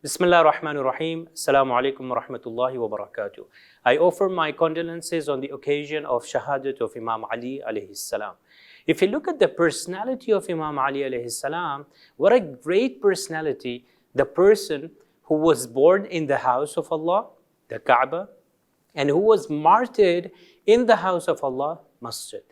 Bismillah ar-Rahman ar-Rahim. Assalamu alaikum wa rahmatullahi wa barakatuh. I offer my condolences on the occasion of Shahadat of Imam Ali alayhi salam. If you look at the personality of Imam Ali alayhi salam, what a great personality, the person who was born in the house of Allah, the Kaaba, and who was martyred in the house of Allah, Masjid.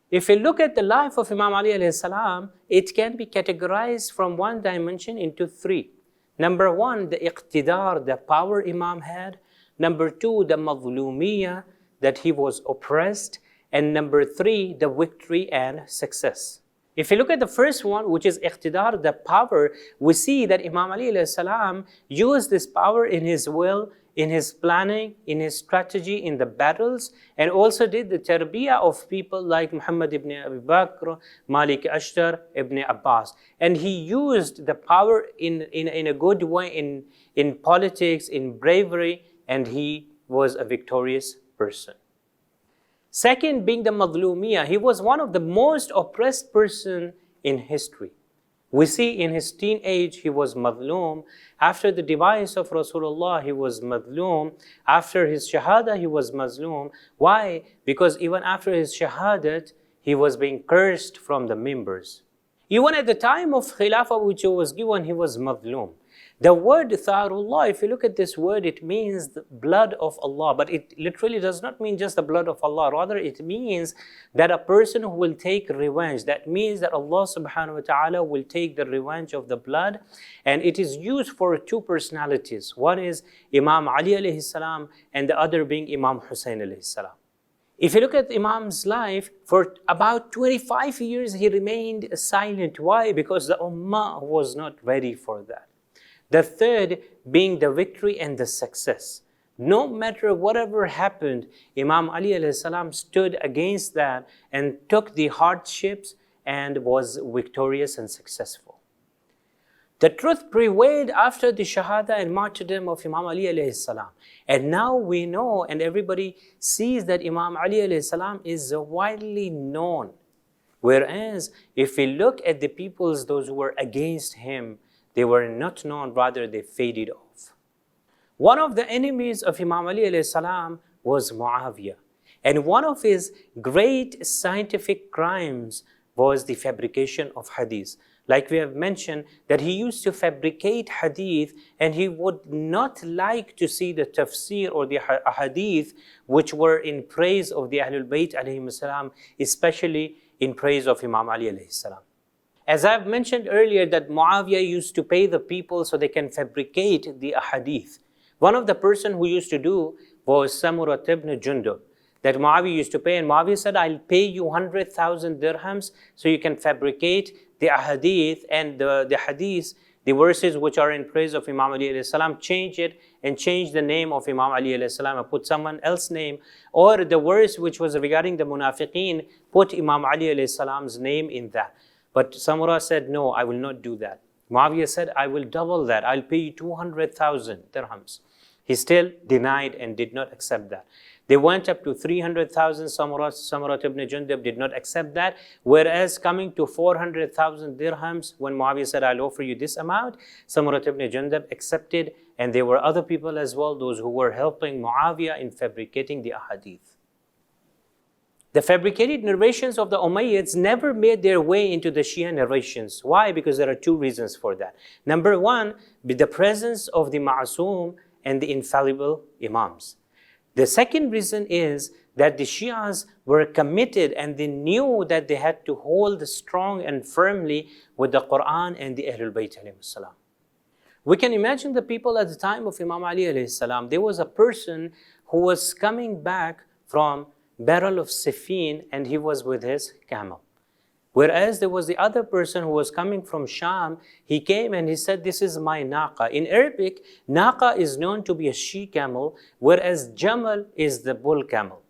If you look at the life of Imam Ali alayhi salam, it can be categorized from one dimension into three. Number one, the iqtidar, the power Imam had. Number two, the mazlumiyya, that he was oppressed. And number three, the victory and success. If you look at the first one, which is iqtidar, the power, we see that Imam Ali alayhi salam used this power in his will, in his planning, in his strategy, in the battles, and also did the tarbiyah of people like Muhammad ibn Abi Bakr, Malik Ashtar, Ibn Abbas. And he used the power in a good way, in politics, in bravery, and he was a victorious person. Second, being the Madlumiyah, he was one of the most oppressed person in history. We see in his teenage, he was madloom. After the demise of Rasulullah, he was madloom. After his shahada, he was mazloom. Why? Because even after his shahadat, he was being cursed from the members. Even at the time of Khilafah, which he was given, he was madloom. The word Tharullah, if you look at this word, it means the blood of Allah. But it literally does not mean just the blood of Allah. Rather, it means that a person who will take revenge. That means that Allah subhanahu wa ta'ala will take the revenge of the blood. And it is used for two personalities. One is Imam Ali alayhi salam, and the other being Imam Hussein alayhi salam. If you look at Imam's life, for about 25 years he remained silent. Why? Because the Ummah was not ready for that. The third being the victory and the success. No matter whatever happened, Imam Ali alayhi salam stood against that and took the hardships and was victorious and successful. The truth prevailed after the shahada and martyrdom of Imam Ali alayhi salam. And now we know and everybody sees that Imam Ali alayhi salam is widely known. Whereas if we look at the peoples, those who were against him, they were not known, rather they faded off. One of the enemies of Imam Ali alayhi salam was Muawiyah. And one of his great scientific crimes was the fabrication of hadith. Like we have mentioned, that he used to fabricate hadith, and he would not like to see the tafsir or the hadith which were in praise of the Ahlul Bayt alayhim salam, especially in praise of Imam Ali alayhi salam. As I've mentioned earlier, that Muawiyah used to pay the people so they can fabricate the ahadith. One of the person who used to do was Samurat ibn Jundub. That Muawiyah used to pay, and Muawiyah said, I'll pay you 100,000 dirhams so you can fabricate the ahadith and the hadith, the verses which are in praise of Imam Ali alayhi salam, change it and change the name of Imam Ali alayhi salam and put someone else's name. Or the verse which was regarding the munafiqeen, put Imam Ali alayhi salam's name in that. But Samura said, no, I will not do that. Muawiyah said, I will double that. I'll pay you 200,000 dirhams. He still denied and did not accept that. They went up to 300,000. Samurat ibn Jundub did not accept that. Whereas coming to 400,000 dirhams, when Muawiyah said, I'll offer you this amount, Samurat ibn Jundub accepted. And there were other people as well, those who were helping Muawiyah in fabricating the ahadith. The fabricated narrations of the Umayyads never made their way into the Shia narrations. Why? Because there are two reasons for that. Number one, the presence of the Ma'asum and the infallible Imams. The second reason is that the Shias were committed and they knew that they had to hold strong and firmly with the Quran and the Ahlul Bayt alayhim salam. We can imagine the people at the time of Imam Ali alayhi salam. There was a person who was coming back from Barrel of Siffin, and he was with his camel. Whereas there was the other person who was coming from Sham. He came and he said, this is my naqa. In Arabic, naqa is known to be a she camel, whereas jamal is the bull camel.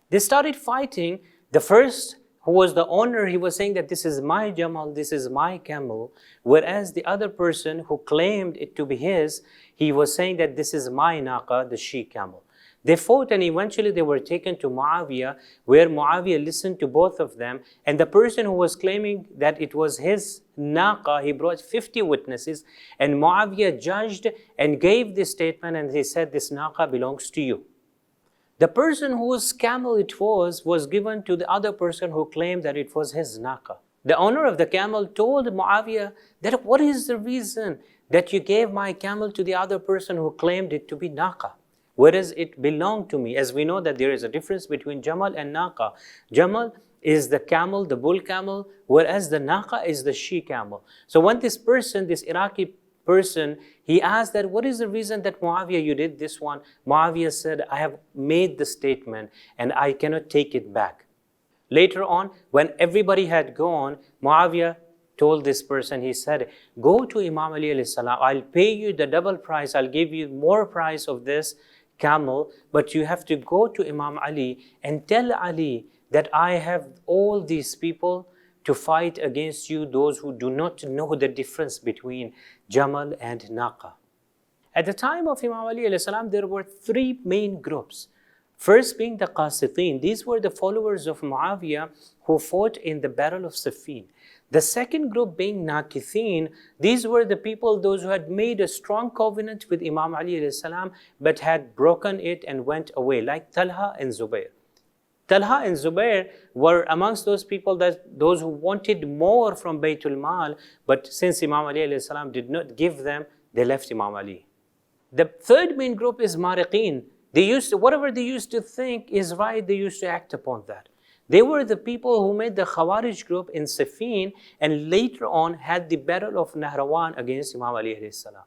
They started fighting. The first, who was the owner, he was saying that this is my jamal, this is my camel. Whereas the other person who claimed it to be his, he was saying that this is my naqa, the she camel. They fought and eventually they were taken to Muawiyah, where Muawiyah listened to both of them. And the person who was claiming that it was his naqa, he brought 50 witnesses, and Muawiyah judged and gave this statement, and he said, this naqa belongs to you. The person whose camel it was given to the other person who claimed that it was his naqa. The owner of the camel told Muawiyah that, what is the reason that you gave my camel to the other person who claimed it to be naqa, whereas it belonged to me? As we know that there is a difference between Jamal and naqa. Jamal is the camel, the bull camel, whereas the naqa is the she camel. So when this person, this Iraqi person, he asked that, what is the reason that Muawiyah you did this one? Muawiyah said, I have made the statement and I cannot take it back. Later on, when everybody had gone, Muawiyah told this person, he said, go to Imam Ali alayhi salam, I'll pay you the double price, I'll give you more price of this camel, but you have to go to Imam Ali and tell Ali that I have all these people to fight against you, those who do not know the difference between Jamal and Naqa. At the time of Imam Ali alayhi salam, there were three main groups. First being the Qasitin. These were the followers of Muawiyah who fought in the Battle of Siffin. The second group being Nakithin. These were the people, those who had made a strong covenant with Imam Ali alayhi salam, but had broken it and went away, like Talha and Zubair. Talha and Zubair were amongst those people, those who wanted more from Baytul Mal, but since Imam Ali alayhi salam did not give them, they left Imam Ali. The third main group is Mariqin. Whatever they used to think is right, they used to act upon that. They were the people who made the Khawarij group in Siffin and later on had the battle of Nahrawan against Imam Ali alayhi salam.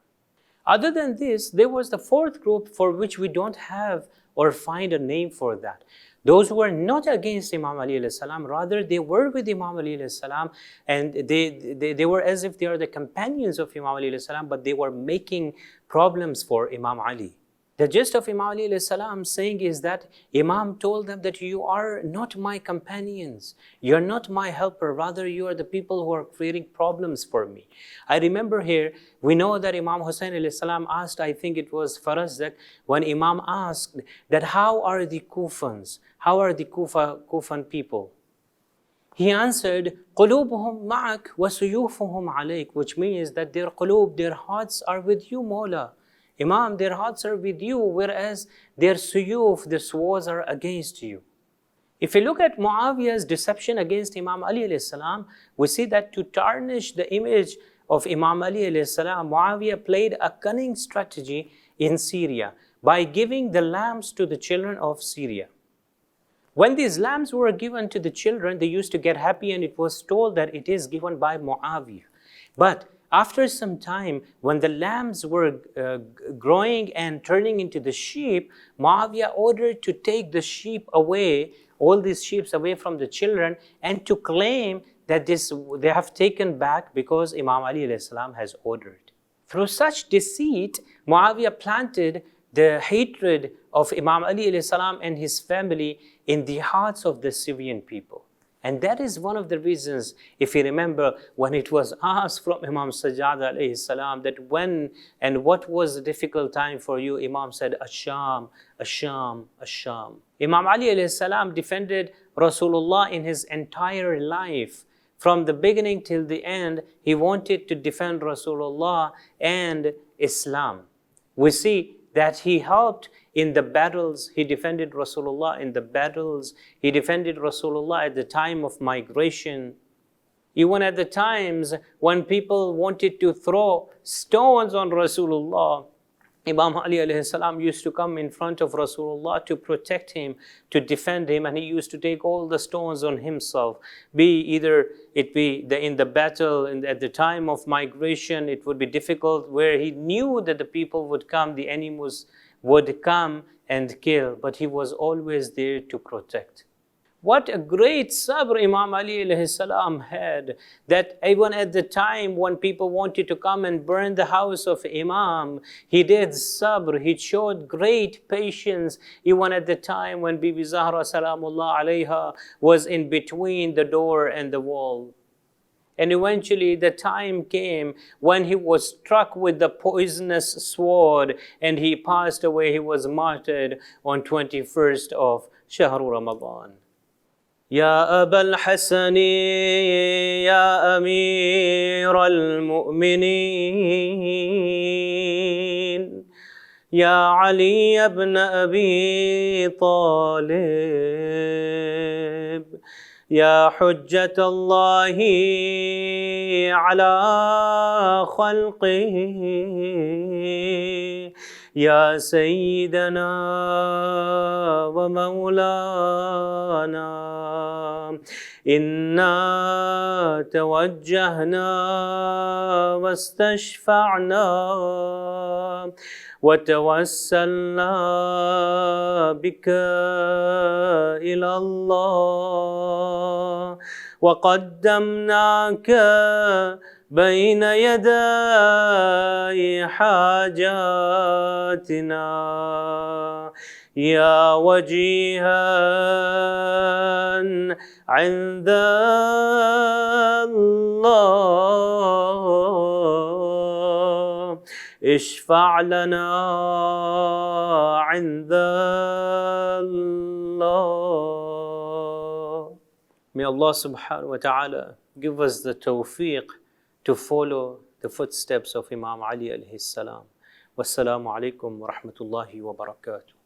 Other than this, there was the fourth group for which we don't have or find a name for that. Those who were not against Imam Ali alayhi salam, rather they were with Imam Ali alayhi salam, and they were as if they are the companions of Imam Ali alayhi salam, but they were making problems for Imam Ali. The gist of Imam Ali alayhi salam saying is that Imam told them that you are not my companions, you are not my helper, rather you are the people who are creating problems for me. I remember here, we know that Imam Hussein alayhi salam asked, I think it was Farazdak, when Imam asked that how are the Kufans, how are the Kufan people? He answered, قُلُوبُهُمْ مَعَكْ وَسُيُوفُهُمْ عَلَيْكَ, which means that their qulub, their hearts are with you, Mawla. Imam, their hearts are with you, whereas their suyuf, their swords are against you. If you look at Muawiyah's deception against Imam Ali alayhi salam, we see that to tarnish the image of Imam Ali alayhi salam, Muawiyah played a cunning strategy in Syria by giving the lambs to the children of Syria. When these lambs were given to the children, they used to get happy, and it was told that it is given by Muawiyah. But after some time, when the lambs were growing and turning into the sheep, Muawiyah ordered to take the sheep away, all these sheep away from the children, and to claim that they have taken back because Imam Ali alayhi salam has ordered. Through such deceit, Muawiyah planted the hatred of Imam Ali alayhi salam and his family in the hearts of the Syrian people. And that is one of the reasons, if you remember, when it was asked from Imam Sajjad alayhi salam that when and what was the difficult time for you, Imam said, Asham, Asham, Asham. Imam Ali alayhi salam defended Rasulullah in his entire life. From the beginning till the end, he wanted to defend Rasulullah and Islam. We see that he helped in the battles, he defended Rasulullah in the battles, he defended Rasulullah at the time of migration. Even at the times when people wanted to throw stones on Rasulullah, Imam Ali alayhi salam used to come in front of Rasulullah to protect him, to defend him, and he used to take all the stones on himself. In the battle, and at the time of migration, it would be difficult where he knew that the people would come, the enemies would come and kill, but he was always there to protect. What a great sabr Imam Ali alayhi salam had, that even at the time when people wanted to come and burn the house of Imam, he did sabr, he showed great patience, even at the time when Bibi Zahra salamullah alayha was in between the door and the wall. And eventually the time came when he was struck with the poisonous sword and he passed away. He was martyred on 21st of Shahru Ramadan. يا أبا الحسن يا أمير المؤمنين يا علي بن أبي طالب يا حجة الله على خلقه يا سيدنا ومولانا إنا توجهنا واستشفعنا وتوسلنا بك إلى الله وقدمناك بين يدي حاجاتنا يا وجيها عند الله اشفع لنا عند الله. May Allah subhanahu wa ta'ala give us the tawfiq to follow the footsteps of Imam Ali alayhi salam. Wassalamu alaikum wa rahmatullahi wa barakatuh.